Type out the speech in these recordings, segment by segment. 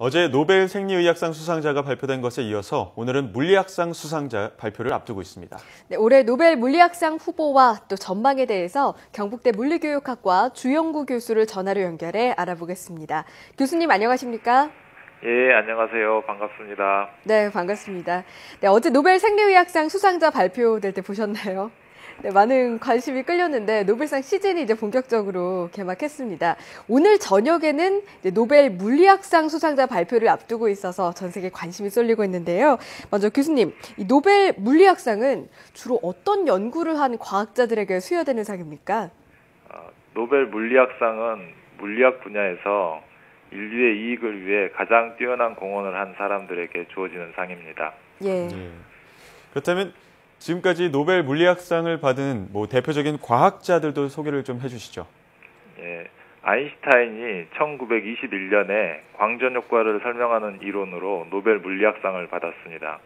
어제 노벨 생리의학상 수상자가 발표된 것에 이어서 오늘은 물리학상 수상자 발표를 앞두고 있습니다. 네, 올해 노벨 물리학상 후보와 또 전망에 대해서 경북대 물리교육학과 주영구 교수를 전화로 연결해 알아보겠습니다. 교수님 안녕하십니까? 예, 안녕하세요. 반갑습니다. 네, 반갑습니다. 네, 어제 노벨 생리의학상 수상자 발표될 때 보셨나요? 네, 많은 관심이 끌렸는데 노벨상 시즌이 이제 본격적으로 개막했습니다. 오늘 저녁에는 이제 노벨 물리학상 수상자 발표를 앞두고 있어서 전 세계 관심이 쏠리고 있는데요. 먼저 교수님, 이 노벨 물리학상은 주로 어떤 연구를 한 과학자들에게 수여되는 상입니까? 노벨 물리학상은 물리학 분야에서 인류의 이익을 위해 가장 뛰어난 공헌을 한 사람들에게 주어지는 상입니다. 예. 그렇다면 지금까지 노벨 물리학상을 받은 대표적인 과학자들도 소개를 좀 해주시죠. 예, 아인슈타인이 1921년에 광전 효과를 설명하는 이론으로 노벨 물리학상을 받았습니다.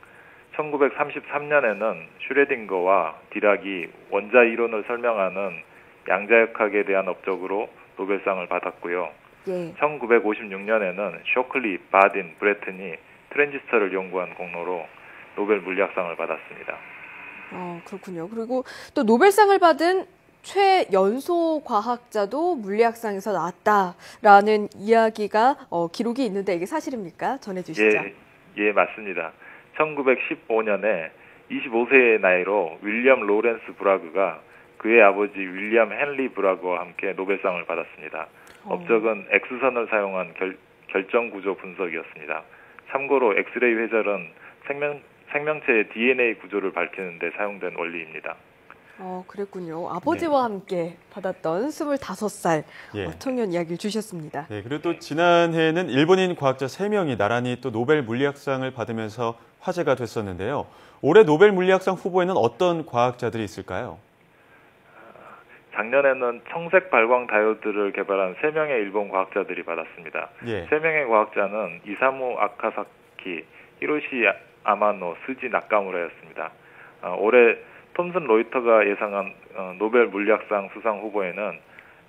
1933년에는 슈레딩거와 디락이 원자 이론을 설명하는 양자역학에 대한 업적으로 노벨상을 받았고요. 예. 1956년에는 쇼클리, 바딘, 브래튼이 트랜지스터를 연구한 공로로 노벨 물리학상을 받았습니다. 그렇군요. 그리고 또 노벨상을 받은 최연소 과학자도 물리학상에서 나왔다라는 이야기가 기록이 있는데 이게 사실입니까? 전해주시죠. 예, 맞습니다. 1915년에 25세의 나이로 윌리엄 로렌스 브라그가 그의 아버지 윌리엄 헨리 브라그와 함께 노벨상을 받았습니다. 업적은 X선을 사용한 결정구조 분석이었습니다. 참고로 엑스레이 회절은 생명체의 DNA 구조를 밝히는 데 사용된 원리입니다. 그랬군요. 아버지와 함께 받았던 25살 청년 이야기를 주셨습니다. 네, 그리고 또 지난해에는 일본인 과학자 3명이 나란히 또 노벨 물리학상을 받으면서 화제가 됐었는데요. 올해 노벨 물리학상 후보에는 어떤 과학자들이 있을까요? 작년에는 청색 발광 다이오드를 개발한 3명의 일본 과학자들이 받았습니다. 3명의 과학자는 이사무 아카사키, 히로시 아마노, 스지 나카무라였습니다. 올해 톰슨 로이터가 예상한 노벨 물리학상 수상 후보에는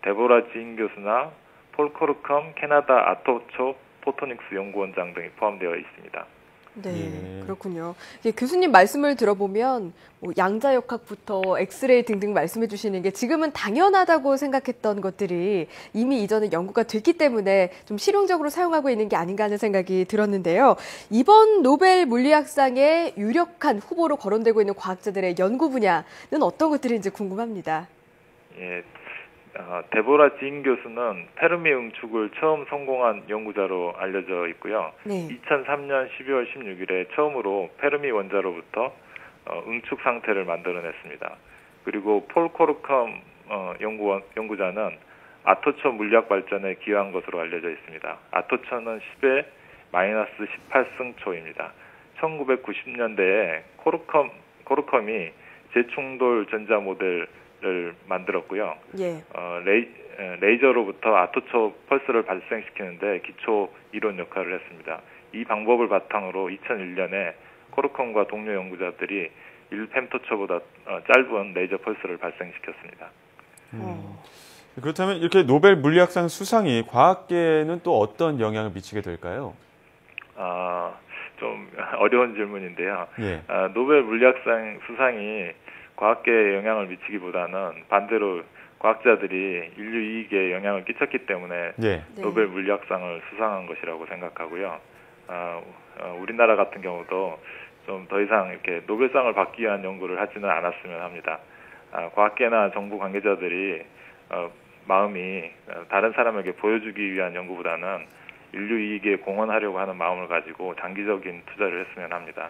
데보라 지인 교수나 폴 코르컴 캐나다 아토초 포토닉스 연구원장 등이 포함되어 있습니다. 네, 그렇군요. 교수님 말씀을 들어보면 양자역학부터 엑스레이 등등 말씀해 주시는 게 지금은 당연하다고 생각했던 것들이 이미 이전에 연구가 됐기 때문에 좀 실용적으로 사용하고 있는 게 아닌가 하는 생각이 들었는데요. 이번 노벨 물리학상의 유력한 후보로 거론되고 있는 과학자들의 연구 분야는 어떤 것들인지 궁금합니다. 예, 데보라 지인 교수는 페르미 응축을 처음 성공한 연구자로 알려져 있고요. 2003년 12월 16일에 처음으로 페르미 원자로부터 응축 상태를 만들어냈습니다. 그리고 폴 코르컴 연구자는 아토처 물리학 발전에 기여한 것으로 알려져 있습니다. 아토처는 10의 마이너스 18승초입니다. 1990년대에 코르컴이 재충돌 전자 모델을 만들었고요. 레이저로부터 아토초 펄스를 발생시키는데 기초 이론 역할을 했습니다. 이 방법을 바탕으로 2001년에 코르컴과 동료 연구자들이 1펨토초보다 짧은 레이저 펄스를 발생시켰습니다. 그렇다면 이렇게 노벨 물리학상 수상이 과학계에는 또 어떤 영향을 미치게 될까요? 좀 어려운 질문인데요. 노벨 물리학상 수상이 과학계에 영향을 미치기보다는 반대로 과학자들이 인류 이익에 영향을 끼쳤기 때문에 노벨 물리학상을 수상한 것이라고 생각하고요. 우리나라 같은 경우도 좀 더 이상 이렇게 노벨상을 받기 위한 연구를 하지는 않았으면 합니다. 과학계나 정부 관계자들이 마음이 다른 사람에게 보여주기 위한 연구보다는 인류 이익에 공헌하려고 하는 마음을 가지고 장기적인 투자를 했으면 합니다.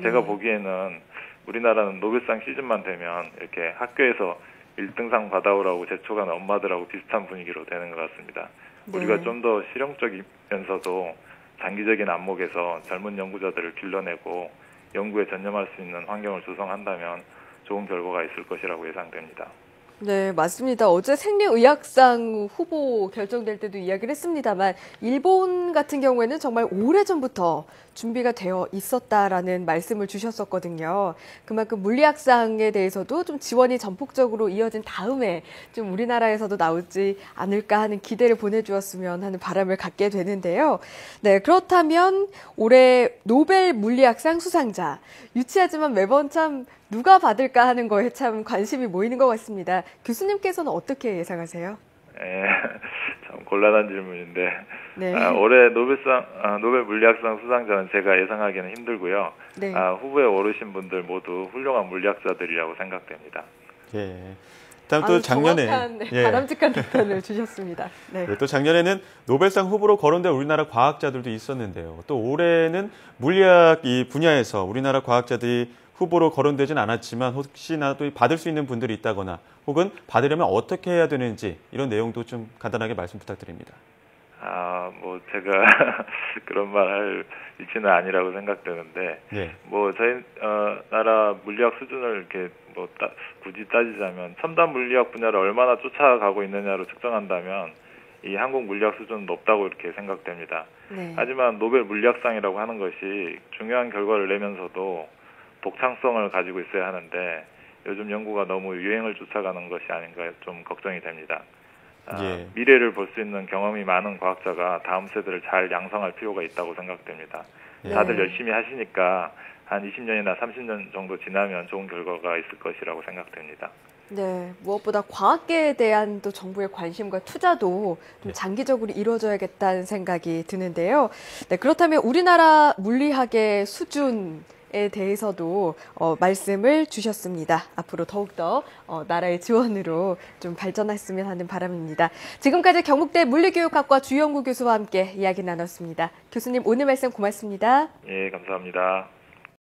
제가 보기에는 우리나라는 노벨상 시즌만 되면 이렇게 학교에서 1등상 받아오라고 재촉하는 엄마들하고 비슷한 분위기로 되는 것 같습니다. 우리가 좀 더 실용적이면서도 장기적인 안목에서 젊은 연구자들을 길러내고 연구에 전념할 수 있는 환경을 조성한다면 좋은 결과가 있을 것이라고 예상됩니다. 네, 맞습니다. 어제 생리의학상 후보 결정될 때도 이야기를 했습니다만 일본 같은 경우에는 정말 오래전부터 준비가 되어 있었다라는 말씀을 주셨었거든요. 그만큼 물리학상에 대해서도 좀 지원이 전폭적으로 이어진 다음에 좀 우리나라에서도 나오지 않을까 하는 기대를 보내주었으면 하는 바람을 갖게 되는데요. 네, 그렇다면 올해 노벨 물리학상 수상자, 유치하지만 매번 참 누가 받을까 하는 거에 참 관심이 모이는 것 같습니다. 교수님께서는 어떻게 예상하세요? 참 곤란한 질문인데 네. 올해 노벨 물리학상 수상자는 제가 예상하기는 힘들고요. 네. 후보에 오르신 분들 모두 훌륭한 물리학자들이라고 생각됩니다. 예. 다음 또 작년에 바람직한 답변을 주셨습니다. 네. 또 작년에는 노벨상 후보로 거론된 우리나라 과학자들도 있었는데요. 또 올해는 물리학 이 분야에서 우리나라 과학자들이 후보로 거론되진 않았지만 혹시나 또 받을 수 있는 분들이 있다거나 혹은 받으려면 어떻게 해야 되는지 이런 내용도 좀 간단하게 말씀 부탁드립니다. 뭐 제가 그런 말 할 위치는 아니라고 생각되는데, 예. 뭐 저희 나라 물리학 수준을 이렇게 뭐 굳이 따지자면 첨단 물리학 분야를 얼마나 쫓아가고 있느냐로 측정한다면 이 한국 물리학 수준은 높다고 이렇게 생각됩니다. 네. 하지만 노벨 물리학상이라고 하는 것이 중요한 결과를 내면서도 독창성을 가지고 있어야 하는데 요즘 연구가 너무 유행을 쫓아가는 것이 아닌가 좀 걱정이 됩니다. 예. 미래를 볼 수 있는 경험이 많은 과학자가 다음 세대를 잘 양성할 필요가 있다고 생각됩니다. 네. 다들 열심히 하시니까 한 20년이나 30년 정도 지나면 좋은 결과가 있을 것이라고 생각됩니다. 네, 무엇보다 과학계에 대한 또 정부의 관심과 투자도 좀 장기적으로 이루어져야겠다는 생각이 드는데요. 네, 그렇다면 우리나라 물리학의 수준에 대해서도 말씀을 주셨습니다. 앞으로 더욱더 나라의 지원으로 좀 발전했으면 하는 바람입니다. 지금까지 경북대 물리교육학과 주영구 교수와 함께 이야기 나눴습니다. 교수님 오늘 말씀 고맙습니다. 예, 감사합니다.